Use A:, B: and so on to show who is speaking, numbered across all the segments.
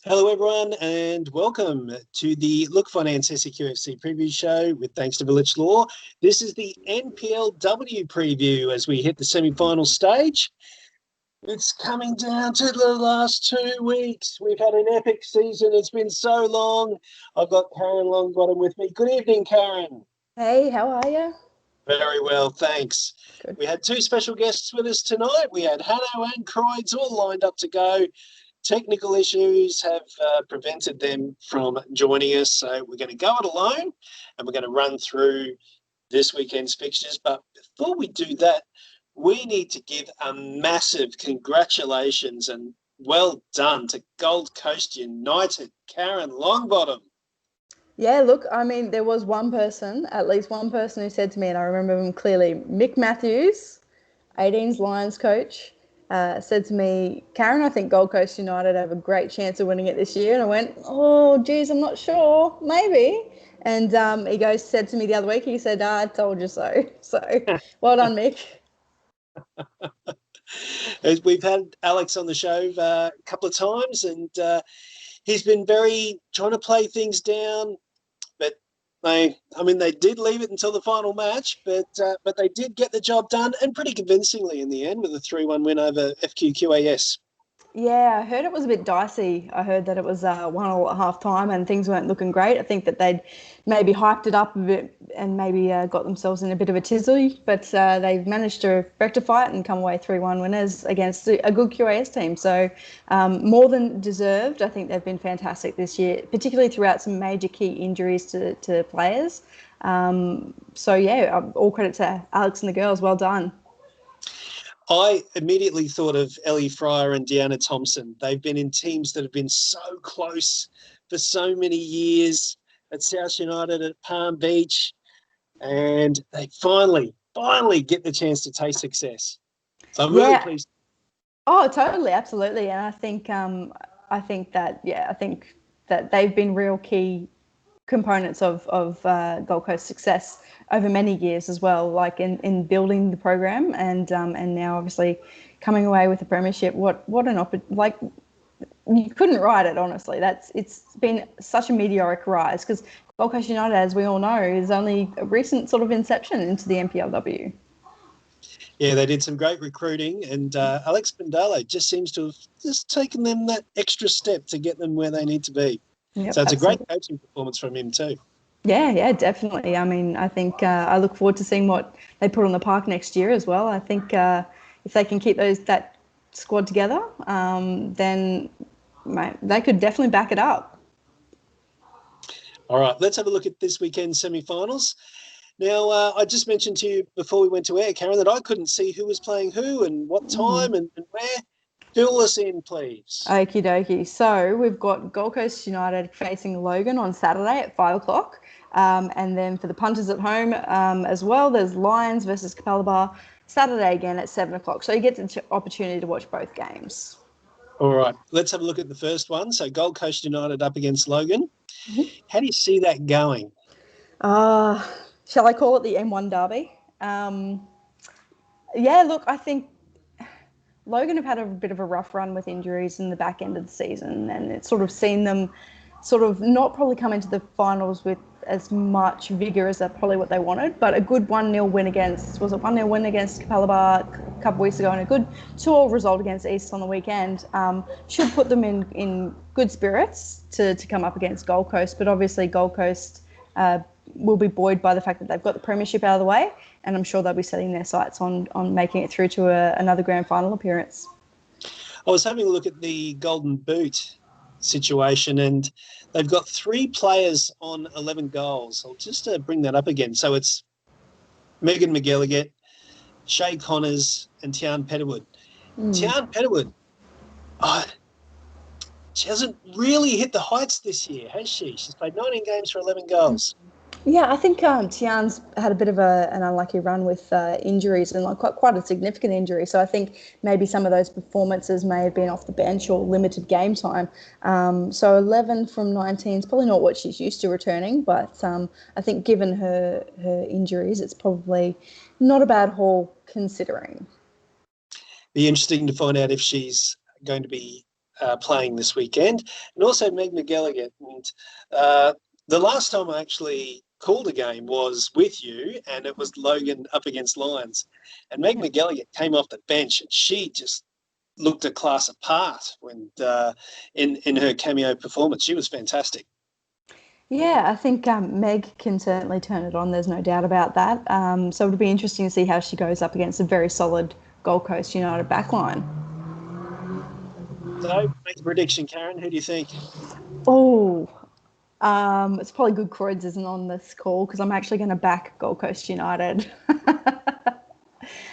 A: Hello, everyone, and welcome to the Look Finance SEQFC preview show with thanks to Vilic Law. This is the NPLW preview as we hit the semi-final stage. It's coming down to the last 2 weeks. We've had an epic season. It's been so long. I've got Karyn Longbottom with me. Good evening, Karyn.
B: Hey, how are you?
A: Very well, thanks.
B: Good.
A: We had two special guests with us tonight. We had Hanno and Croyds all lined up to go. Technical issues have prevented them from joining us, so we're going to go it alone and we're going to run through this weekend's fixtures. But before we do that, we need to give a massive congratulations and well done to Gold Coast United, Karyn Longbottom.
B: Yeah, look, I mean, there was one person, at least one person who said to me, and I remember him clearly, Mick Matthews, 18's Lions coach, said to me, Karyn, I think Gold Coast United have a great chance of winning it this year. And I went, oh, geez, I'm not sure, maybe. And he said to me the other week, he said, I told you so. So well done, Mick.
A: We've had Alex on the show a couple of times, and he's been very trying to play things down. But they did leave it until the final match, but they did get the job done, and pretty convincingly in the end with a 3-1 win over FQQAS.
B: Yeah, I heard it was a bit dicey. I heard that it was 1-1 at half time and things weren't looking great. I think that they'd maybe hyped it up a bit and maybe got themselves in a bit of a tizzy, but they've managed to rectify it and come away 3-1 winners against a good QAS team. So more than deserved. I think they've been fantastic this year, particularly throughout some major key injuries to players. So yeah, all credit to Alex and the girls. Well done.
A: I immediately thought of Ellie Fryer and Deanna Thompson. They've been in teams that have been so close for so many years at South United, at Palm Beach, and they finally get the chance to taste success. So I'm really pleased.
B: Oh, totally, absolutely, and I think that they've been real key components of Gold Coast success over many years as well, like in building the program and now obviously coming away with the premiership. What an like you couldn't write it, honestly. It's been such a meteoric rise because Gold Coast United, as we all know, is only a recent sort of inception into the NPLW.
A: Yeah, they did some great recruiting, and Alex Bendale just seems to have just taken them that extra step to get them where they need to be.
B: Yep,
A: so it's
B: absolutely.
A: a great coaching performance from him too.
B: Yeah, definitely. I mean, I think I look forward to seeing what they put on the park next year as well. I think if they can keep that squad together, then they could definitely back it up.
A: All right, let's have a look at this weekend's semi-finals. Now, I just mentioned to you before we went to air, Karyn, that I couldn't see who was playing who and what time and where. Fill us in, please.
B: Okie dokie. So we've got Gold Coast United facing Logan on Saturday at 5 o'clock. And then for the punters at home as well, there's Lions versus Capalaba Saturday again at 7 o'clock. So you get the opportunity to watch both games.
A: All right, let's have a look at the first one. So Gold Coast United up against Logan. How do you see that going?
B: Shall I call it the M1 derby? Yeah, look, I think Logan have had a bit of a rough run with injuries in the back end of the season, and it's sort of seen them sort of not probably come into the finals with as much vigour as probably what they wanted, but a good 1-0 win against Capalaba a couple of weeks ago and a good 2-2 result against East on the weekend should put them in good spirits to come up against Gold Coast. But obviously Gold Coast will be buoyed by the fact that they've got the premiership out of the way, and I'm sure they'll be setting their sights on making it through to another grand final appearance.
A: I was having a look at the Golden Boot situation, and they've got 3 players on 11 goals. I'll just bring that up again. So it's Megan McGilligan, Shay Connors, and Tian Petterwood. Tian Petterwood, she hasn't really hit the heights this year, has she? She's played 19 games for 11 goals.
B: Yeah, I think Tian's had a bit of an unlucky run with injuries and like quite a significant injury. So I think maybe some of those performances may have been off the bench or limited game time. So 11 from 19 is probably not what she's used to returning, but I think given her injuries, it's probably not a bad haul considering.
A: Be interesting to find out if she's going to be playing this weekend, and also Meg McGilligan. And the last time I actually called a game was with you, and it was Logan up against Lions. And Meg McGilligan came off the bench, and she just looked a class apart when in her cameo performance. She was fantastic.
B: Yeah, I think Meg can certainly turn it on. There's no doubt about that. So it'll be interesting to see how she goes up against a very solid Gold Coast United backline.
A: So, make a prediction, Karyn. Who do you think?
B: Oh, it's probably good Croyds isn't on this call because I'm actually going to back Gold Coast United.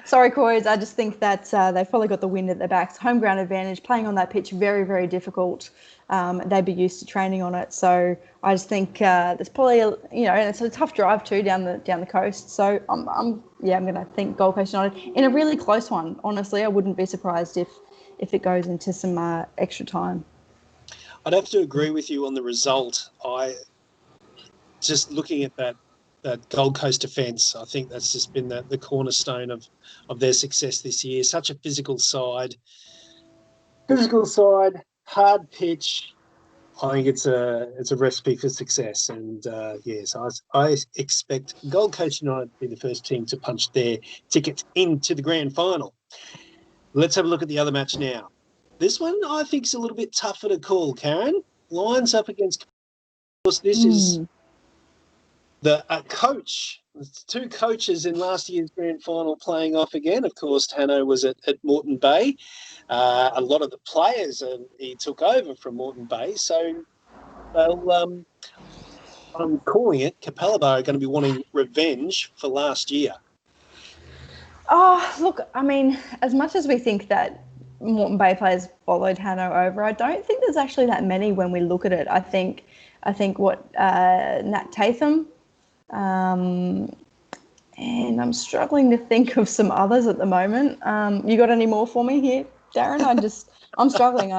B: Sorry, Croyds. I just think that they've probably got the wind at their backs. Home ground advantage, playing on that pitch, very, very difficult. They'd be used to training on it. So I just think there's probably, and it's a tough drive too down the coast. So I'm going to think Gold Coast United in a really close one. Honestly, I wouldn't be surprised if it goes into some extra time.
A: I'd have to agree with you on the result. Just looking at that Gold Coast defence, I think that's just been the cornerstone of their success this year. Such a physical side, hard pitch. I think it's a recipe for success. And yes, I expect Gold Coast United to be the first team to punch their ticket into the grand final. Let's have a look at the other match now. This one I think is a little bit tougher to call, Karyn. Lions up against. Of course, this is the coach. Two coaches in last year's grand final playing off again. Of course, Hanno was at Moreton Bay. A lot of the players he took over from Moreton Bay, so they'll. I'm calling it. Capalaba are going to be wanting revenge for last year.
B: Oh, look, I mean, as much as we think that Moreton Bay players followed Hanno over, I don't think there's actually that many when we look at it. I think what Nat Tatham, and I'm struggling to think of some others at the moment. You got any more for me here, Darren? I'm struggling.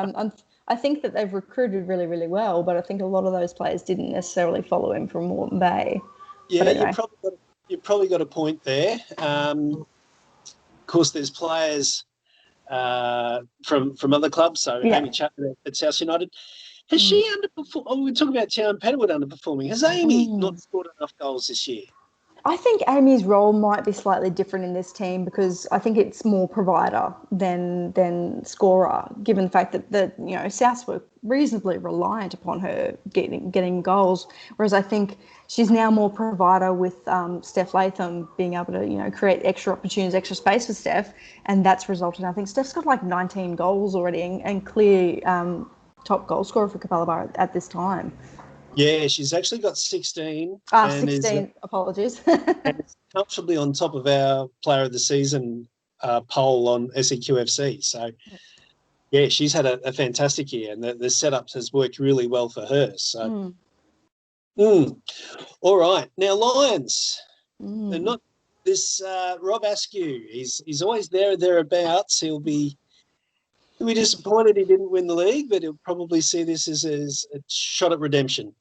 B: I think that they've recruited really, really well, but I think a lot of those players didn't necessarily follow him from Moreton Bay.
A: Yeah,
B: anyway.
A: you've probably got a point there. Of course, there's players from other clubs. So Amy Chapman at South United. Has she underperformed? Oh, we're talking about Town Petterwood underperforming. Has Amy not scored enough goals this year?
B: I think Amy's role might be slightly different in this team because I think it's more provider than scorer, given the fact that Souths were reasonably reliant upon her getting goals, whereas I think she's now more provider with Steph Latham being able to create extra opportunities, extra space for Steph, and that's resulted. I think Steph's got like 19 goals already and clear top goal scorer for Capalaba at this time.
A: Yeah, she's actually got 16.
B: 16, apologies.
A: And it's comfortably on top of our Player of the Season poll on SEQFC. So, yeah, she's had a fantastic year, and the setup has worked really well for her. So, all right. Now, Lions. They're not this Rob Askew. He's always there or thereabouts. He'll be disappointed he didn't win the league, but he'll probably see this as a shot at redemption.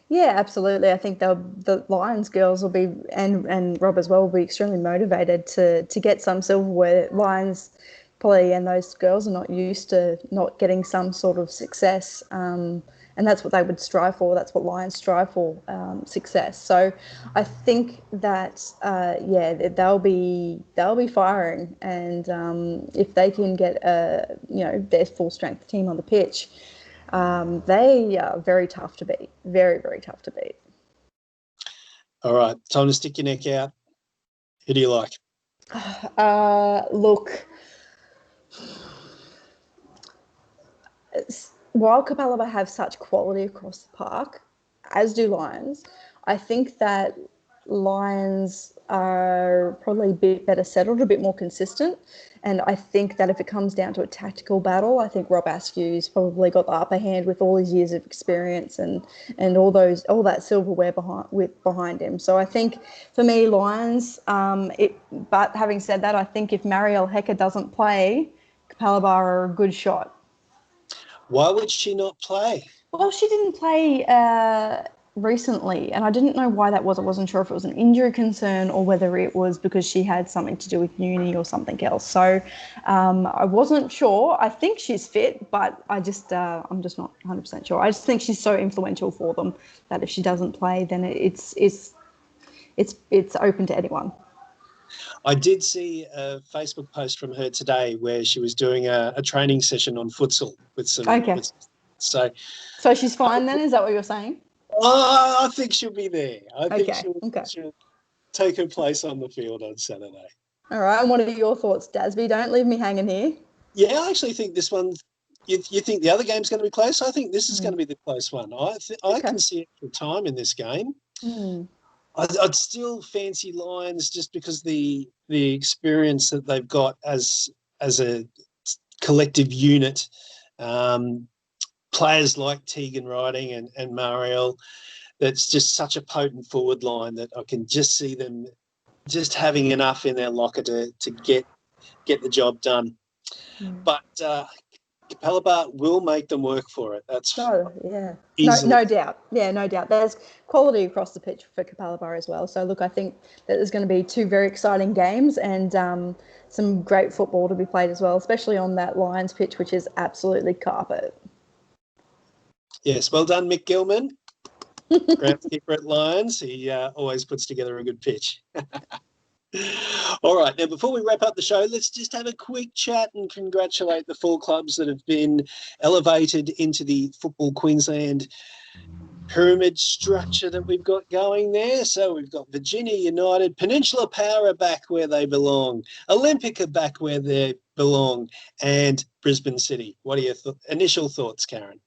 B: Yeah, absolutely. I think the Lions girls will be, and Rob as well, will be extremely motivated to get some silverware. Lions probably and those girls are not used to not getting some sort of success, and that's what they would strive for. That's what Lions strive for, success. So I think that they'll be firing, and if they can get their full strength team on the pitch. They are very tough to beat. Very, very tough to beat.
A: All right. Time to stick your neck out. Who do you like?
B: Look, while Capalaba have such quality across the park, as do Lions, I think that Lions are probably a bit better settled, a bit more consistent. And I think that if it comes down to a tactical battle, I think Rob Askew's probably got the upper hand with all his years of experience and all that silverware behind him. So I think for me, Lions. But having said that, I think if Marielle Hecker doesn't play, Capalaba are a good shot.
A: Why would she not play?
B: Well, she didn't play recently, and I didn't know why that was. I wasn't sure if it was an injury concern or whether it was because she had something to do with uni or something else. So I wasn't sure. I think she's fit, but I'm just not 100% sure. I just think she's so influential for them that if she doesn't play, then it's open to anyone.
A: I did see a Facebook post from her today where she was doing a training session on futsal with some.
B: Okay.
A: So
B: she's fine then? Is that what you're saying?
A: I think she'll be there. I think
B: Okay.
A: she'll take her place on the field on Saturday.
B: All right. And what are your thoughts, Dasby? Don't leave me hanging here.
A: Yeah, I actually think this one. You think the other game's going to be close? I think this is going to be the close one. I can see extra time in this game. I'd still fancy Lions just because the experience that they've got as a collective unit. Players like Tegan Riding and Mariel, that's just such a potent forward line that I can just see them just having enough in their locker to get the job done. But Capalaba will make them work for it. That's
B: no doubt. Yeah, no doubt. There's quality across the pitch for Capalaba as well. So look, I think that there's going to be two very exciting games and some great football to be played as well, especially on that Lions pitch, which is absolutely carpet.
A: Yes, well done, Mick Gilman, groundskeeper at Lions. He always puts together a good pitch. All right, now before we wrap up the show, let's just have a quick chat and congratulate the 4 clubs that have been elevated into the Football Queensland pyramid structure that we've got going there. So we've got Virginia United, Peninsula Power are back where they belong, Olympic are back where they belong, and Brisbane City. What are your initial thoughts, Karyn?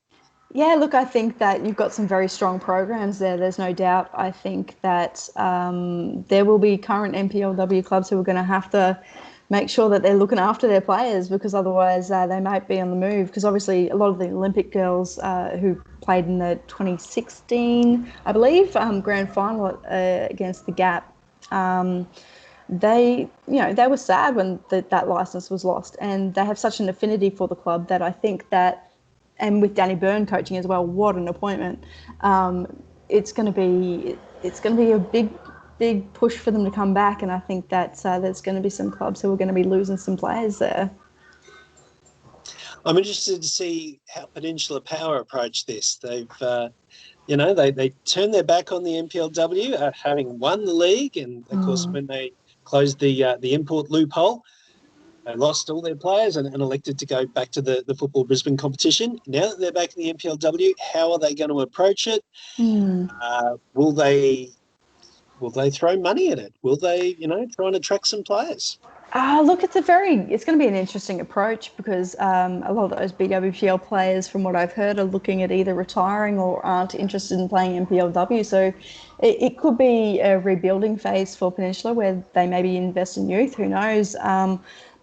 B: Yeah, look, I think that you've got some very strong programs there. There's no doubt. I think that there will be current NPLW clubs who are going to have to make sure that they're looking after their players because otherwise they might be on the move. Because obviously a lot of the Olympic girls who played in the 2016, I believe, grand final against the Gap, they were sad when that license was lost, and they have such an affinity for the club that I think that. And with Danny Byrne coaching as well, what an appointment! It's going to be a big push for them to come back, and I think that there's going to be some clubs who are going to be losing some players there.
A: I'm interested to see how Peninsula Power approach this. They've, they turned their back on the NPLW, having won the league, and of course when they closed the import loophole. They lost all their players and elected to go back to the Football Brisbane competition. Now that they're back in the NPLW, how are they going to approach it? Will they throw money at it? Will they, try and attract some players?
B: Look, it's going to be an interesting approach because a lot of those BWPL players, from what I've heard, are looking at either retiring or aren't interested in playing NPLW. So it could be a rebuilding phase for Peninsula where they maybe invest in youth. Who knows?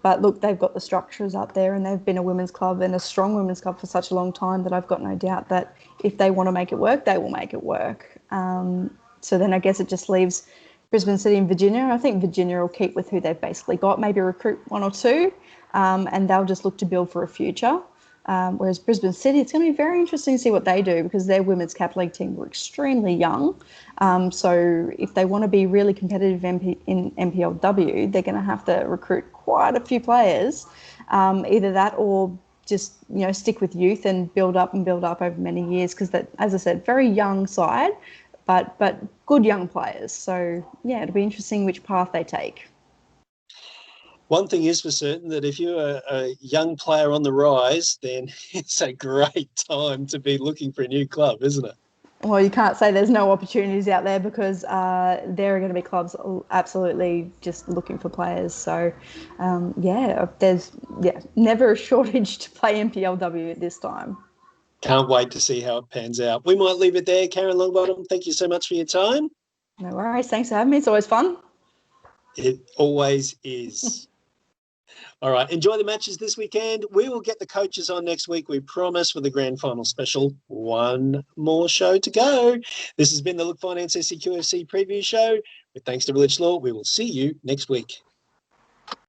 B: But look, they've got the structures up there and they've been a women's club and a strong women's club for such a long time that I've got no doubt that if they want to make it work, they will make it work. So then I guess it just leaves Brisbane City and Virginia. I think Virginia will keep with who they've basically got, maybe recruit 1 or 2, and they'll just look to build for a future. Whereas Brisbane City, it's going to be very interesting to see what they do because their women's cap league team were extremely young. So if they want to be really competitive in NPLW, they're going to have to recruit quite a few players. Either that or just stick with youth and build up over many years because that, as I said, very young side, but good young players. So yeah, it'll be interesting which path they take.
A: One thing is for certain that if you're a young player on the rise, then it's a great time to be looking for a new club, isn't it?
B: Well, you can't say there's no opportunities out there because there are going to be clubs absolutely just looking for players. So, there's never a shortage to play NPLW at this time.
A: Can't wait to see how it pans out. We might leave it there. Karyn Longbottom, thank you so much for your time.
B: No worries. Thanks for having me. It's always fun.
A: It always is. All right, enjoy the matches this weekend. We will get the coaches on next week, we promise, with the grand final special. One more show to go. This has been the Look Finance SEQFC preview show. With thanks to Vilic Law, we will see you next week.